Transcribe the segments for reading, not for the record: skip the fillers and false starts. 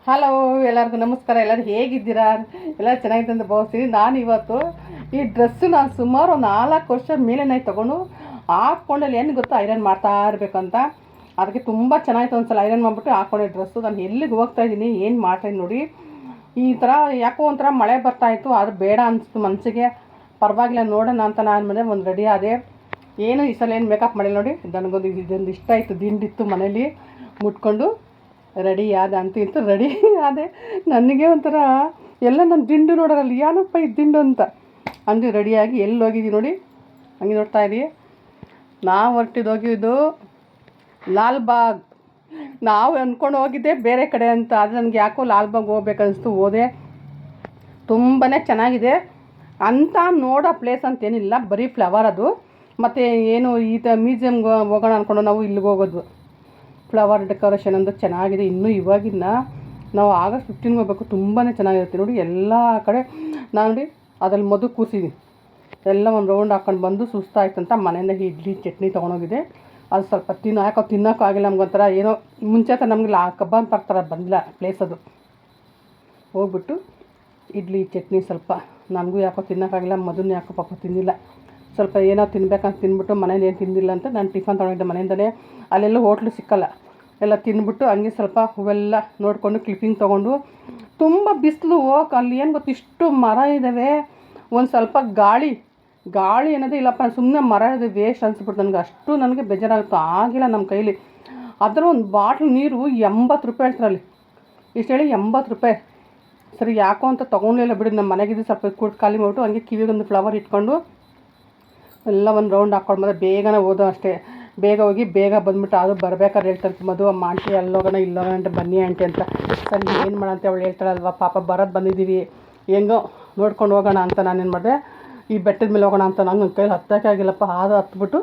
Hello, ಎಲ್ಲರಿಗೂ ನಮಸ್ಕಾರ. ಎಲ್ಲರೂ ಹೇಗಿದ್ದೀರಾ? ಎಲ್ಲರೂ ಚೆನ್ನಾಗಿದೆ ಅಂತ ಭಾವಿಸ್ತೀನಿ. ನಾನು ಇವತ್ತು ಈ ಡ್ರೆಸ್ಸು ನಾನು ಸುಮಾರು 4 ವರ್ಷ ಮೇಲೇನೆ ತೊಗೊಂಡು ಹಾಕ್ಕೊಂಡಲ್ಲಿ ಏನು ಗೊತ್ತಾ, ಐರನ್ ಮಾಡ್ತಾ ಇರಬೇಕಂತ. ಅದಕ್ಕೆ ತುಂಬ ಚೆನ್ನಾಗಿತ್ತು. ಒಂದು ಸಲ ಐರನ್ ಮಾಡಿಬಿಟ್ಟು ಹಾಕ್ಕೊಂಡೆ ಡ್ರೆಸ್ಸು. ನಾನು ಎಲ್ಲಿಗೆ ಹೋಗ್ತಾಯಿದ್ದೀನಿ, ಏನು ಮಾಡ್ತಾಯಿದ್ದೀನಿ ನೋಡಿ. ಈ ಥರ ಯಾಕೋ ಒಂಥರ ಮಳೆ ಬರ್ತಾಯಿತ್ತು, ಅದು ಬೇಡ ಅನಿಸ್ತು ಮನಸ್ಸಿಗೆ. ಪರವಾಗಿಲ್ಲ ನೋಡೋಣ ಅಂತ ನಾನು ಮನೆ ಒಂದು ರೆಡಿ ಆದೆ. ಏನು ಈ ಸಲ ಏನು ಮೇಕಪ್ ಮಾಡಿಲ್ಲ ನೋಡಿ. ಇದೊಂದು ಇಷ್ಟ ಆಯಿತು, ದಿಂಡಿತ್ತು ಮನೇಲಿ ಮುಟ್ಕೊಂಡು ರೆಡಿ ಆದ ಇಂತೂ ರೆಡಿ ಆದೆ. ನನಗೆ ಒಂಥರ ಎಲ್ಲ ನನ್ನ ದಿಂಡು ನೋಡೋರಲ್ಲಿ ಏನಪ್ಪ ಇದು ದಿಂಡು ಅಂತ ಅಂದು ರೆಡಿಯಾಗಿ ಎಲ್ಲಿ ಹೋಗಿದ್ದೀವಿ ನೋಡಿ. ಹಂಗೆ ನೋಡ್ತಾ ಇದ್ದೀವಿ. ನಾವು ಹೋಗಿದ್ದು ಲಾಲ್ಬಾಗ್. ನಾವು ಅಂದ್ಕೊಂಡು ಹೋಗಿದ್ದೆ ಬೇರೆ ಕಡೆ ಅಂತ. ಆದರೆ ನನಗೆ ಯಾಕೋ ಲಾಲ್ಬಾಗ್ ಹೋಗ್ಬೇಕನ್ನಿಸ್ತು, ಹೋದೆ. ತುಂಬಾ ಚೆನ್ನಾಗಿದೆ ಅಂತ ನೋಡೋ ಪ್ಲೇಸ್ ಅಂತೇನಿಲ್ಲ, ಬರೀ ಫ್ಲವರ್ ಅದು. ಮತ್ತು ಏನು ಈ ಮ್ಯೂಸಿಯಮ್ಗೆ ಹೋಗೋಣ ಅಂದ್ಕೊಂಡು ನಾವು ಇಲ್ಲಿಗೆ ಹೋಗೋದು. ಫ್ಲವರ್ ಡೆಕೋರೇಷನ್ ಅಂತ ಚೆನ್ನಾಗಿದೆ. ಇನ್ನೂ ಇವಾಗಿನ ನಾವು ಆಗಸ್ಟ್ 15 ಹೋಗ್ಬೇಕು. ತುಂಬಾ ಚೆನ್ನಾಗಿರುತ್ತೆ ನೋಡಿ. ಎಲ್ಲ ಕಡೆ ನಾನು ನೋಡಿ ಅದ್ರಲ್ಲಿ ಮಧು ಕೂರಿಸಿದ್ದೀನಿ. ಎಲ್ಲ ಒಂದು ರೌಂಡ್ ಹಾಕ್ಕೊಂಡು ಬಂದು ಸುಸ್ತಾಯ್ತಂತ ಮನೆಯಿಂದ ಇಡ್ಲಿ ಚಟ್ನಿ ತೊಗೊಂಡೋಗಿದೆ. ಅದು ಸ್ವಲ್ಪ ತಿನ್ನೋಕ್ಕಾಗಿಲ್ಲ. ನಮ್ಗೊಂಥರ ಏನೋ ಮುಂಚೆ ನಮಗೆ ಕಬ್ಬಾನ್ ಪಾರ್ಕ್ ಥರ ಬಂದಿಲ್ಲ ಪ್ಲೇಸ್ ಅದು. ಹೋಗ್ಬಿಟ್ಟು ಇಡ್ಲಿ ಚಟ್ನಿ ಸ್ವಲ್ಪ ನನಗೂ ಯಾಕೋ ತಿನ್ನೋಕ್ಕಾಗಿಲ್ಲ, ಮಧುನ ಯಾಕೋ ಪಾಪ ತಿಂದಿಲ್ಲ. ಸ್ವಲ್ಪ ಏನೋ ತಿನ್ಬೇಕಂತ ತಿಂದ್ಬಿಟ್ಟು ಮನೇಲಿ ಏನು ತಿಂದಿಲ್ಲ ಅಂತ ನಾನು ಟಿಫನ್ ತೊಗೊಂಡಿದ್ದೆ ಮನೆಯಿಂದಲೇ. ಅಲ್ಲೆಲ್ಲ ಹೋಟ್ಲು ಸಿಕ್ಕಲ್ಲ. ಎಲ್ಲ ತಿಂದ್ಬಿಟ್ಟು ಹಂಗೆ ಸ್ವಲ್ಪ ಹೂವೆಲ್ಲ ನೋಡಿಕೊಂಡು ಕ್ಲಿಪ್ಪಿಂಗ್ ತೊಗೊಂಡು. ತುಂಬ ಬಿಸಿಲು. ಅಲ್ಲಿ ಏನು ಗೊತ್ತು, ಇಷ್ಟು ಮರ ಇದ್ದಾವೆ. ಒಂದು ಸ್ವಲ್ಪ ಗಾಳಿ ಅನ್ನೋದೇ ಇಲ್ಲಪ್ಪ. ಸುಮ್ಮನೆ ಮರ ಇದೆ ವೇಸ್ಟ್ ಅನಿಸ್ಬಿಟ್ಟು ನನಗೆ ಬೇಜಾರಾಗುತ್ತೆ. ಆಗಿಲ್ಲ ನಮ್ಮ ಕೈಲಿ. ಅದರ ಒಂದು ಬಾಟ್ಲ್ ನೀರು 80 ರೂಪಾಯಿ ಹೇಳ್ತಾರಲ್ಲಿ. ಇಷ್ಟು ಹೇಳಿ 80 ರೂಪಾಯಿ. ಸರಿ ಯಾಕೋ ಅಂತ ತೊಗೊಂಡಿಲ್ಲ ಬಿಡಿ. ನಮ್ಮ ಮನೆಗಿದ್ದು ಸ್ವಲ್ಪ ಕೂಟ್ ಖಾಲಿ ಮಾಡಿಬಿಟ್ಟು ಹಂಗೆ ಕಿವಿಗೊಂದು ಫ್ಲವರ್ ಇಟ್ಕೊಂಡು ಎಲ್ಲ ಒಂದು ರೌಂಡ್ ಹಾಕ್ಕೊಂಡು ಬಂದರೆ ಬೇಗನೆ ಓದೋ ಅಷ್ಟೇ. ಬೇಗ ಹೋಗಿ ಬೇಗ ಬಂದುಬಿಟ್ಟು ಅದು ಬರಬೇಕಾದ್ರೆ ಹೇಳ್ತಾರೆ ಮಧು, ಅಮ್ಮ ಆಂಟಿ ಅಲ್ಲೋಗೋಣ ಇಲ್ಲೋಗೋಣ ಅಂತ, ಬನ್ನಿ ಆಂಟಿ ಅಂತ. ಸರಿ ಏನು ಮಾಡಂತೆ ಅವಳು ಹೇಳ್ತಾಳಲ್ವ, ಪಾಪ ಬರೋದು ಬಂದಿದ್ದೀವಿ, ಹೆಂಗೋ ನೋಡ್ಕೊಂಡು ಹೋಗೋಣ ಅಂತ ನಾನೇನು ಮಾಡಿದೆ, ಈ ಬೆಟ್ಟದ ಮೇಲೆ ಹೋಗೋಣ ಅಂತ. ನಂಗೆ ಕೈಲಿ ಹತ್ತೋಕ್ಕಾಗಿಲ್ಲಪ್ಪ. ಅದು ಹತ್ಬಿಟ್ಟು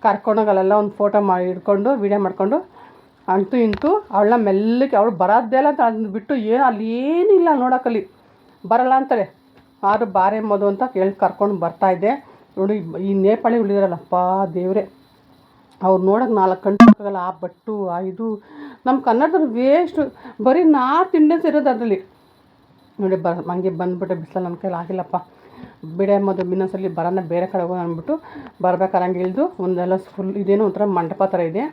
ಕರ್ಕೊಂಡೋಗಿ ಅಲ್ಲೆಲ್ಲ ಒಂದು ಫೋಟೋ ಮಾಡಿ ಹಿಡ್ಕೊಂಡು ವೀಡಿಯೋ ಮಾಡಿಕೊಂಡು ಅಂತೂ ಇಂತೂ ಅವಳನ್ನ ಮೆಲ್ಲಕ್ಕೆ ಅವಳು ಬರೋದೇ ಇಲ್ಲ ಅಂತ ಅಂದ್ಬಿಟ್ಟು, ಏನು ಅಲ್ಲಿ ಏನಿಲ್ಲ ನೋಡೋಕ್ಕಲ್ಲಿ, ಬರಲ್ಲ ಅಂತಾಳೆ. ಆದರೂ ಬಾರೆ ಮಧು ಅಂತ ಹೇಳಿ ಕರ್ಕೊಂಡು ಬರ್ತಾಯಿದ್ದೆ ನೋಡಿ. ಈ ನೇಪಾಳಿ ಉಳಿದಾರಲ್ಲಪ್ಪ ದೇವರೇ, ಅವ್ರು ನೋಡೋಕೆ 4 ಗಂಟೆ ಆಗೋಲ್ಲ. ಆ ಬಟ್ಟು ಇದು ನಮ್ಮ ಕನ್ನಡದವ್ರು ವೇಸ್ಟು. ಬರೀ ನಾರ್ತ್ ಇಂಡಿಯನ್ಸ್ ಇರೋದು ಅದರಲ್ಲಿ ನೋಡಿ. ಹಂಗೆ ಬಂದುಬಿಟ್ಟೆ ಬಿಸಿಲು. ನನ್ನ ಕೈಲಿ ಆಗಿಲ್ಲಪ್ಪ, ಬಿಡೆ ಮಧು ಇನ್ನೊಂದ್ಸಲಿ ಬರೋಣ ಬೇರೆ ಕಡೆ ಹೋಗೋಣ ಅಂದ್ಬಿಟ್ಟು ಬರ್ಬೇಕಾರೆ ಹಂಗೆ ಇಳಿದು ಒಂದೆಲ್ಲ ಫುಲ್ ಇದೇನೋ ಒಂಥರ ಮಂಟಪ ಥರ ಇದೆ,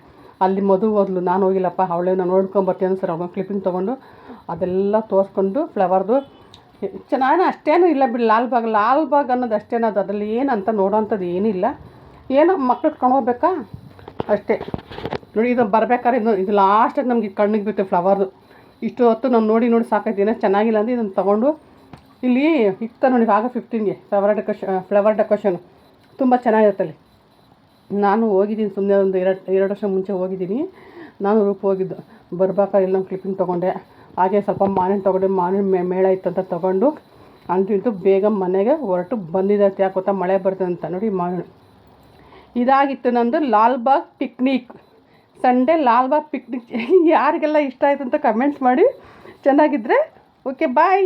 ಅಲ್ಲಿ ಮಧು ಹೋದ್ಲು. ನಾನು ಹೋಗಿಲ್ಲಪ್ಪ. ಅವಳೇನ ನೋಡ್ಕೊಂಬರ್ತೀನಿ ಅಂತ ಸರ್ ಅವ್ನು ಕ್ಲಿಪ್ಪಿಂಗ್ ತೊಗೊಂಡು ಅದೆಲ್ಲ ತೋರಿಸ್ಕೊಂಡು ಫ್ಲವರ್ದು ಚೆನ್ನಾಗಿ ಅಷ್ಟೇನೂ ಇಲ್ಲ ಬಿಡಿ. ಲಾಲ್ಬಾಗ್ ಅನ್ನೋದು ಅಷ್ಟೇನೋ ಅದು. ಅದರಲ್ಲಿ ಏನಂತ ನೋಡೋವಂಥದ್ದು ಏನಿಲ್ಲ. ಏನೋ ಮಕ್ಳು ಇಟ್ಕೊಂಡು ಹೋಗ್ಬೇಕಾ ಅಷ್ಟೇ ನೋಡಿ. ಇದು ಬರ್ಬೇಕಾದ್ರೆ ಇದು ಲಾಸ್ಟಾಗಿ ನಮಗೆ ಕಣ್ಣಿಗೆ ಬಿತ್ತು ಫ್ಲವರ್ದು. ಇಷ್ಟು ಹೊತ್ತು ನಾನು ನೋಡಿ ಸಾಕಾಯ್ತು. ಏನೋ ಚೆನ್ನಾಗಿಲ್ಲ ಅಂದರೆ ಇದನ್ನು ತೊಗೊಂಡು ಇಲ್ಲಿ ಇತ್ತು ನೋಡಿ. ಆಗಸ್ಟ್ 15ಗೆ ಫ್ಲವರ್ ಡೆಕೋರೇಷನ್ ತುಂಬ ಚೆನ್ನಾಗಿರುತ್ತೆ ಅಲ್ಲಿ. ನಾನು ಹೋಗಿದ್ದೀನಿ ಸುಮ್ಮನೆ ಒಂದು 2 ವರ್ಷ ಮುಂಚೆ ಹೋಗಿದ್ದೀನಿ. ನಾನು ರೂಪ ಹೋಗಿದ್ದು. ಬರ್ಬೇಕಾದ್ರೆ ಇಲ್ಲಿ ನಾವು ಕ್ಲಿಪ್ಪಿಂಗ್ ತೊಗೊಂಡೆ. ಹಾಗೆ ಸ್ವಲ್ಪ ಮಾವಿನ ತೊಗೊಂಡೆ. ಮಾವಿನ ಮೇಳ ಇತ್ತು ಅಂತ ತೊಗೊಂಡು ಅಂತೂ ಬೇಗ ಮನೆಗೆ ಹೊರಟು ಬಂದಿದ್ದೆ. ಯಾಕೆ ಗೊತ್ತಾ, ಮಳೆ ಬರ್ತದೆ ಅಂತ ನೋಡಿ. ಮಾವಿನ ಇದಾಗಿತ್ತು ನಂದು Lalbagh picnic. Sunday Lalbagh picnic. ಯಾರಿಗೆಲ್ಲ ಇಷ್ಟ ಆಯಿತು ಅಂತ ಕಮೆಂಟ್ಸ್ ಮಾಡಿ. ಚೆನ್ನಾಗಿದ್ದರೆ ಓಕೆ, ಬಾಯ್.